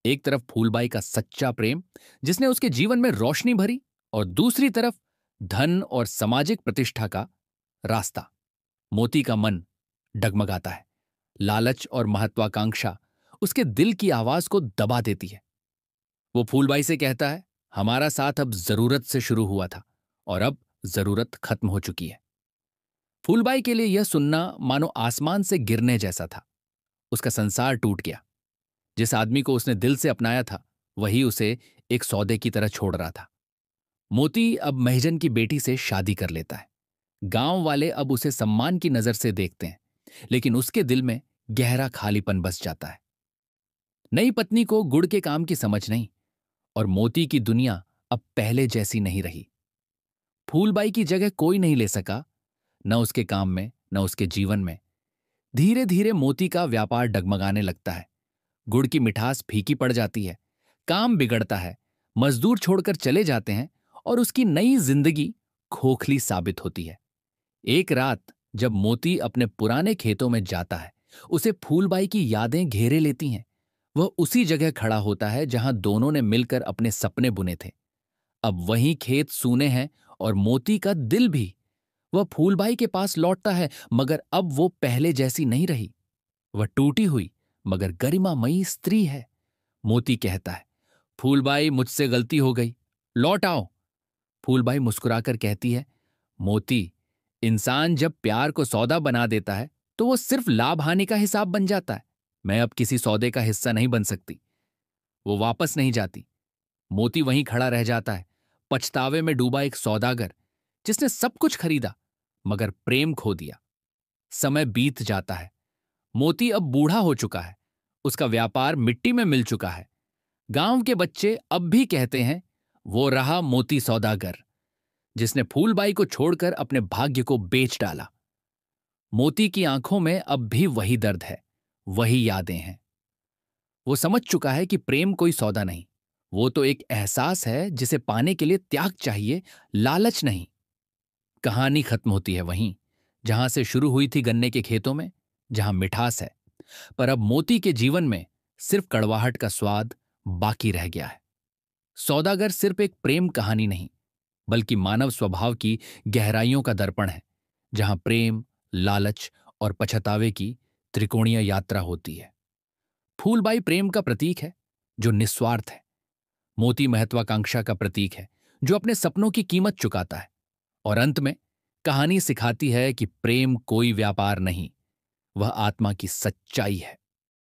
एक तरफ फूलबाई का सच्चा प्रेम जिसने उसके जीवन में रोशनी भरी, और दूसरी तरफ धन और सामाजिक प्रतिष्ठा का रास्ता। मोती का मन डगमगाता है। लालच और महत्वाकांक्षा उसके दिल की आवाज को दबा देती है। वो फूलबाई से कहता है, हमारा साथ अब जरूरत से शुरू हुआ था और अब जरूरत खत्म हो चुकी है। फूलबाई के लिए यह सुनना मानो आसमान से गिरने जैसा था। उसका संसार टूट गया। जिस आदमी को उसने दिल से अपनाया था वही उसे एक सौदे की तरह छोड़ रहा था। मोती अब महजन की बेटी से शादी कर लेता है। गांव वाले अब उसे सम्मान की नजर से देखते हैं, लेकिन उसके दिल में गहरा खालीपन बस जाता है। नई पत्नी को गुड़ के काम की समझ नहीं, और मोती की दुनिया अब पहले जैसी नहीं रही। फूलबाई की जगह कोई नहीं ले सका, न उसके काम में न उसके जीवन में। धीरे धीरे मोती का व्यापार डगमगाने लगता है। गुड़ की मिठास फीकी पड़ जाती है, काम बिगड़ता है, मजदूर छोड़कर चले जाते हैं और उसकी नई जिंदगी खोखली साबित होती है। एक रात जब मोती अपने पुराने खेतों में जाता है, उसे फूलबाई की यादें घेरे लेती हैं। वह उसी जगह खड़ा होता है जहां दोनों ने मिलकर अपने सपने बुने थे। अब वही खेत सूने हैं और मोती का दिल भी। वह फूलबाई के पास लौटता है, मगर अब वो पहले जैसी नहीं रही। वह टूटी हुई मगर गरिमामयी स्त्री है। मोती कहता है, फूलबाई मुझसे गलती हो गई, लौट आओ। फूलबाई मुस्कुराकर कहती है, मोती, इंसान जब प्यार को सौदा बना देता है तो वो सिर्फ लाभ हानि का हिसाब बन जाता है। मैं अब किसी सौदे का हिस्सा नहीं बन सकती। वो वापस नहीं जाती। मोती वहीं खड़ा रह जाता है, पछतावे में डूबा एक सौदागर जिसने सब कुछ खरीदा मगर प्रेम खो दिया। समय बीत जाता है। मोती अब बूढ़ा हो चुका है। उसका व्यापार मिट्टी में मिल चुका है। गांव के बच्चे अब भी कहते हैं, वो रहा मोती सौदागर जिसने फूलबाई को छोड़कर अपने भाग्य को बेच डाला। मोती की आंखों में अब भी वही दर्द है, वही यादें हैं। वो समझ चुका है कि प्रेम कोई सौदा नहीं, वो तो एक एहसास है जिसे पाने के लिए त्याग चाहिए, लालच नहीं। कहानी खत्म होती है वहीं जहां से शुरू हुई थी, गन्ने के खेतों में, जहां मिठास है। पर अब मोती के जीवन में सिर्फ कड़वाहट का स्वाद बाकी रह गया है। सौदागर सिर्फ एक प्रेम कहानी नहीं, बल्कि मानव स्वभाव की गहराइयों का दर्पण है, जहां प्रेम, लालच और पछतावे की त्रिकोणीय यात्रा होती है। फूलबाई प्रेम का प्रतीक है जो निस्वार्थ है। मोती महत्वाकांक्षा का प्रतीक है जो अपने सपनों की कीमत चुकाता है। और अंत में कहानी सिखाती है कि प्रेम कोई व्यापार नहीं, वह आत्मा की सच्चाई है।